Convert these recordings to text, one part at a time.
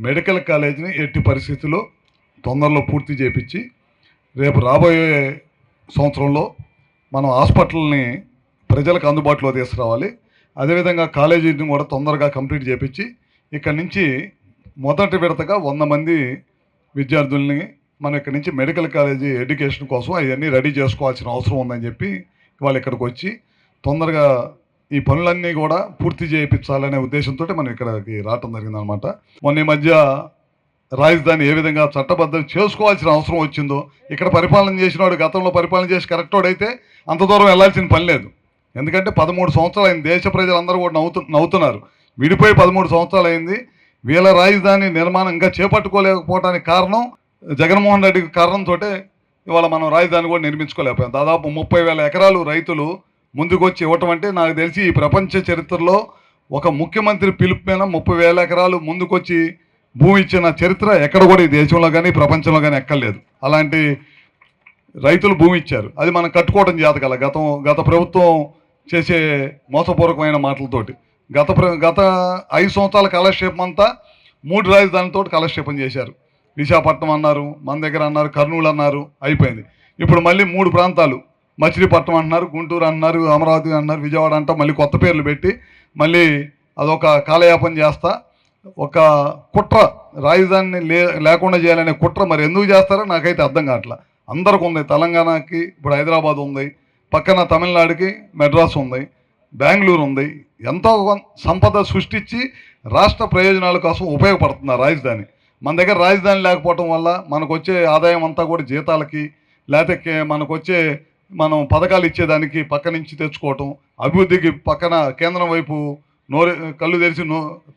Medical కాలేజీని ఎట్టి పరిస్థితుల్లో తొందరలో పూర్తి చేయించి రేపు రాబోయే సంవత్సరంలో మనం హాస్పిటల్ని ప్రజలకు అందుబాటులో తీసుకురావాలి. అదేవిధంగా కాలేజీని కూడా తొందరగా కంప్లీట్ చేయించి ఇక్కడి నుంచి మొదటి విడతగా 100 మంది విద్యార్థుల్ని మనం ఇక్కడి నుంచి మెడికల్ కాలేజీ ఎడ్యుకేషన్ కోసం అవన్నీ రెడీ చేసుకోవాల్సిన అవసరం ఉందని చెప్పి వాళ్ళు ఇక్కడికి వచ్చి తొందరగా ఈ పనులన్నీ కూడా పూర్తి చేయించాలనే ఉద్దేశంతో మనం ఇక్కడికి రావటం జరిగిందనమాట. మొన్న ఈ మధ్య రాజధాని ఏ విధంగా చట్టబద్ధం చేసుకోవాల్సిన అవసరం వచ్చిందో, ఇక్కడ పరిపాలన చేసినవాడు గతంలో పరిపాలన చేసి కరెక్టోడైతే అంత దూరం వెళ్లాల్సిన పని లేదు. ఎందుకంటే 13 సంవత్సరాలు అయింది, దేశ ప్రజలందరూ కూడా నవ్వుతున్నారు. విడిపోయి 13 సంవత్సరాలు అయింది. వీళ్ళ రాజధాని నిర్మాణం ఇంకా చేపట్టుకోలేకపోవడానికి కారణం జగన్మోహన్ రెడ్డి కారణంతో ఇవాళ మనం రాజధాని కూడా నిర్మించుకోలేకపోయాం. దాదాపు 30,000 ఎకరాలు రైతులు ముందుకొచ్చి ఇవ్వటం అంటే నాకు తెలిసి ఈ ప్రపంచ చరిత్రలో ఒక ముఖ్యమంత్రి పిలుపు మీద 30,000 ఎకరాలు ముందుకొచ్చి భూమి ఇచ్చిన చరిత్ర ఎక్కడ కూడా ఈ దేశంలో కానీ ప్రపంచంలో కానీ ఎక్కర్లేదు. అలాంటి రైతులు భూమి ఇచ్చారు. అది మనం కట్టుకోవడం చేతకాల. గత ప్రభుత్వం చేసే మోసపూర్వకమైన మాటలతోటి గత 5 సంవత్సరాల కాలక్షేపం అంతా 3 రాజధానులతో కాలక్షేపం చేశారు. విశాఖపట్నం అన్నారు, మన దగ్గర అన్నారు, కర్నూలు అన్నారు, అయిపోయింది. ఇప్పుడు మళ్ళీ 3 ప్రాంతాలు, మచిలీపట్నం అంటున్నారు, గుంటూరు అన్నారు, అమరావతి అన్నారు, విజయవాడ అంటా మళ్ళీ కొత్త పేర్లు పెట్టి మళ్ళీ అదొక కాలయాపన చేస్తా ఒక కుట్ర, రాజధానిని లేకుండా చేయాలనే కుట్ర మరి ఎందుకు చేస్తారో నాకైతే అర్థం కావట్లా. అందరికి ఉంది, తెలంగాణకి ఇప్పుడు హైదరాబాద్ ఉంది, పక్కన తమిళనాడుకి మెడ్రాస్ ఉంది, బెంగళూరు ఉంది. ఎంతో సంపద సృష్టించి రాష్ట్ర ప్రయోజనాల కోసం ఉపయోగపడుతుంది ఆ రాజధాని. మన దగ్గర రాజధాని లేకపోవటం వల్ల మనకు వచ్చే ఆదాయం అంతా కూడా జీతాలకి, లేకపోతే మనకు వచ్చే మనం పథకాలు ఇచ్చేదానికి పక్క నుంచి తెచ్చుకోవటం, అభివృద్ధికి పక్కన కేంద్రం వైపు కళ్ళు తెరిచి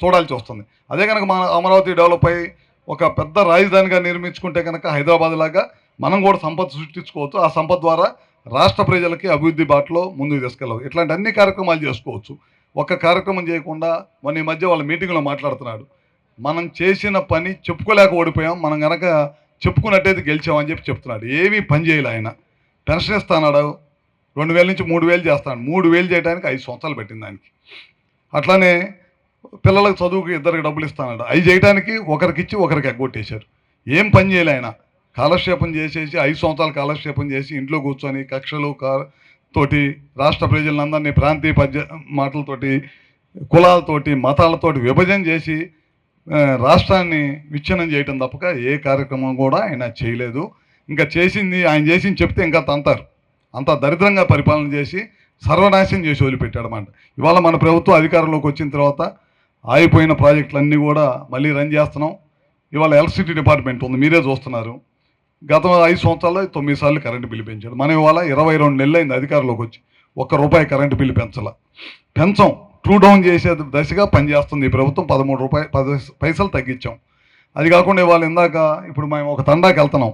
చూడాల్సి వస్తుంది. అదే కనుక మన అమరావతి డెవలప్ అయ్యి ఒక పెద్ద రాజధానిగా నిర్మించుకుంటే కనుక హైదరాబాద్ లాగా మనం కూడా సంపద సృష్టించుకోవచ్చు. ఆ సంపద ద్వారా రాష్ట్ర ప్రజలకి అభివృద్ధి బాటలో ముందుకు తీసుకెళ్ళవచ్చు. ఇట్లాంటి అన్ని కార్యక్రమాలు చేసుకోవచ్చు. ఒక్క కార్యక్రమం చేయకుండా మొన్న ఈ మధ్య వాళ్ళ మీటింగ్లో మాట్లాడుతున్నాడు, మనం చేసిన పని చెప్పుకోలేక ఓడిపోయాం, మనం కనుక చెప్పుకున్నట్టయితే గెలిచామని చెప్తున్నాడు. ఏమీ పని చేయలే ఆయన. పెన్షన్ ఇస్తాడు, 2,000 నుంచి 3,000 చేస్తాడు. 3,000 చేయడానికి 5 సంవత్సరాలు పెట్టింది దానికి. అట్లానే పిల్లలకు చదువుకి 2 డబ్బులు ఇస్తానన్నాడు, అవి చేయడానికి ఒకరికి ఎగ్గొట్టేశారు. ఏం పని చేయలే ఆయన. కాలక్షేపం చేసేసి 5 సంవత్సరాలు కాలక్షేపం చేసి ఇంట్లో కూర్చొని కక్షలు తోటి రాష్ట్ర ప్రజలందరినీ ప్రాంతీయ మాటలతోటి, కులాలతోటి, మతాలతోటి విభజన చేసి రాష్ట్రాన్ని విచ్ఛిన్నం చేయటం తప్పక ఏ కార్యక్రమం కూడా ఆయన చేయలేదు. ఇంకా ఆయన చేసింది చెప్తే ఇంకా తంతారు. అంత దరిద్రంగా పరిపాలన చేసి సర్వనాశనం చేసి వదిలిపెట్టాడు అన్నమాట. ఇవాళ మన ప్రభుత్వం అధికారంలోకి వచ్చిన తర్వాత ఆగిపోయిన ప్రాజెక్టులన్నీ కూడా మళ్ళీ రన్ చేస్తున్నాం. ఇవాళ ఎలక్ట్రిసిటీ డిపార్ట్మెంట్ ఉంది, మీరే చూస్తున్నారు. గత 5 సంవత్సరాల్లో 9 సార్లు కరెంటు బిల్లు పెంచాడు. మనం ఇవాళ 22 నెలలు అయింది అధికారంలోకి వచ్చి, ₹1 కరెంటు బిల్లు పెంచం ట్రూ డౌన్ చేసే దశగా పనిచేస్తుంది ఈ ప్రభుత్వం. 13 రూపాయలు 10 పైసలు తగ్గించాం. అది కాకుండా ఇవాళ ఇప్పుడు మేము ఒక తండాకి వెళ్తున్నాం.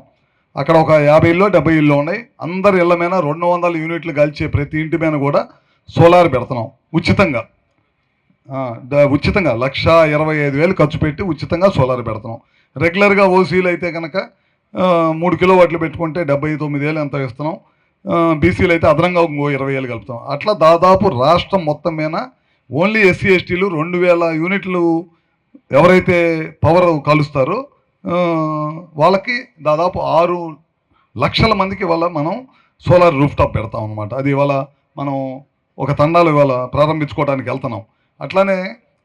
అక్కడ ఒక 50 ఇళ్ళు 70 ఇళ్ళు ఉన్నాయి. అందరి ఇళ్ళ మీద 200 యూనిట్లు కలిసే ప్రతి ఇంటి మీద కూడా సోలార్ పెడుతున్నాం ఉచితంగా. 1,25,000 ఖర్చు పెట్టి ఉచితంగా సోలార్ పెడుతున్నాం. రెగ్యులర్గా ఓసీలు అయితే కనుక 3 కిలోవాట్లు పెట్టుకుంటే 79,000 ఎంత ఇస్తున్నాం. బీసీలు అయితే అదనంగా 20,000 కలుపుతాం. అట్లా దాదాపు రాష్ట్రం మొత్తం మీద ఓన్లీ ఎస్సీ ఎస్టీలు 2,000 యూనిట్లు ఎవరైతే పవర్ కలుస్తారో వాళ్ళకి దాదాపు 6 లక్షల మందికి ఇవాళ మనం సోలార్ రూఫ్ టాప్ పెడతాం అనమాట. అది ఇవాళ మనం ఒక తండాలు ఇవాళ ప్రారంభించుకోవడానికి వెళ్తున్నాం. అట్లానే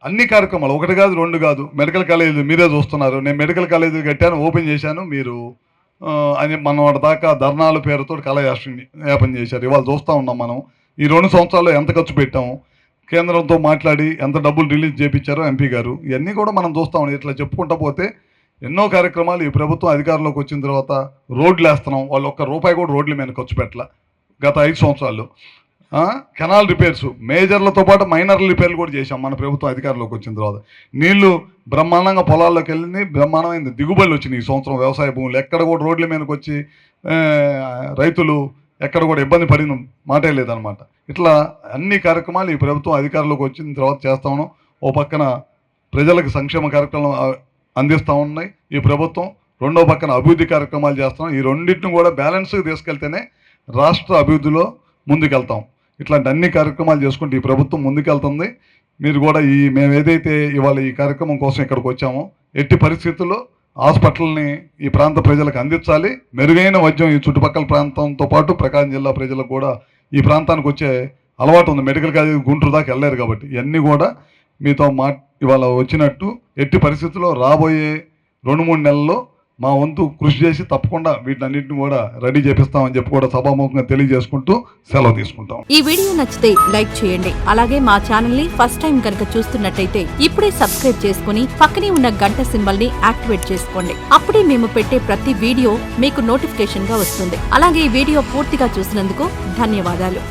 అన్ని కార్యక్రమాలు, 1 కాదు 2 కాదు. మెడికల్ కాలేజీలు మీరే చూస్తున్నారు. నేను మెడికల్ కాలేజీ కట్టాను, ఓపెన్ చేశాను, మీరు అని మనం వాటి దాకా ధర్నాల పేరుతో కళయాపన చేశారు. ఇవాళ చూస్తూ ఉన్నాం మనం ఈ 2 సంవత్సరాల్లో ఎంత ఖర్చు పెట్టాము, కేంద్రంతో మాట్లాడి ఎంత డబ్బులు రిలీజ్ చేయించారో ఎంపీ గారు, ఇవన్నీ కూడా మనం చూస్తూ ఉన్నాం. ఇట్లా చెప్పుకుంటూ పోతే ఎన్నో కార్యక్రమాలు ఈ ప్రభుత్వం అధికారంలోకి వచ్చిన తర్వాత రోడ్లు వేస్తున్నాం. వాళ్ళు ₹1 కూడా రోడ్ల మీద ఖర్చు పెట్టాల గత 5 సంవత్సరాల్లో. కెనాల్ రిపేర్స్, మేజర్లతో పాటు మైనర్ రిపేర్లు కూడా చేశాం మన ప్రభుత్వం అధికారంలోకి వచ్చిన తర్వాత. నీళ్లు బ్రహ్మాండంగా పొలాల్లోకి వెళ్ళింది, బ్రహ్మాండమైన దిగుబడులు వచ్చినాయి ఈ సంవత్సరం వ్యవసాయ భూములు. ఎక్కడ కూడా రోడ్ల మీదకి వచ్చి రైతులు ఎక్కడ కూడా ఇబ్బంది పడిన మాటే లేదనమాట. ఇట్లా అన్ని కార్యక్రమాలు ఈ ప్రభుత్వం అధికారంలోకి వచ్చిన తర్వాత చేస్తా ఉన్నాం. ఓ పక్కన ప్రజలకు సంక్షేమ కార్యక్రమాలు అందిస్తూ ఉన్నాయి ఈ ప్రభుత్వం, రెండో పక్కన అభివృద్ధి కార్యక్రమాలు చేస్తాం. ఈ రెండింటిని కూడా బ్యాలెన్స్గా తీసుకెళ్తేనే రాష్ట్ర అభివృద్ధిలో ముందుకెళ్తాం. ఇట్లాంటి అన్ని కార్యక్రమాలు చేసుకుంటూ ఈ ప్రభుత్వం ముందుకెళ్తుంది. మీరు కూడా మేము ఏదైతే ఇవాళ ఈ కార్యక్రమం కోసం ఇక్కడికి వచ్చామో ఎట్టి పరిస్థితుల్లో హాస్పిటల్ని ఈ ప్రాంత ప్రజలకు అందించాలి. మెరుగైన వైద్యం ఈ చుట్టుపక్కల ప్రాంతంతో పాటు ప్రకాశం జిల్లా ప్రజలకు కూడా ఈ ప్రాంతానికి వచ్చే అలవాటు ఉంది. మెడికల్ కాలేజ్ గుంటూరు దాకా వెళ్ళారు కాబట్టి ఇవన్నీ కూడా మీతో ఇవాళ వచ్చినట్టు ఎట్టి పరిస్థితుల్లో రాబోయే 2-3 నెలల్లో మా వంతు కృషి చేసి తప్పకుండా వీటన్నిటిని కూడా రెడీ చేపిస్తామని చెప్పి కూడా సభాముఖంగా తెలియజేసుకుంటూ సెలవు తీసుకుంటాం. ఈ వీడియో నచ్చితే లైక్ చేయండి. అలాగే మా ఛానల్ ని ఫస్ట్ టైం కనుక చూస్తున్నట్టయితే ఇప్పుడే సబ్స్క్రైబ్ చేసుకుని పక్కనే ఉన్న గంట సింబల్ ని యాక్టివేట్ చేసుకోండి. అప్పుడే మేము పెట్టే ప్రతి వీడియో మీకు నోటిఫికేషన్ గా వస్తుంది. అలాగే ఈ వీడియో పూర్తిగా చూసినందుకు ధన్యవాదాలు.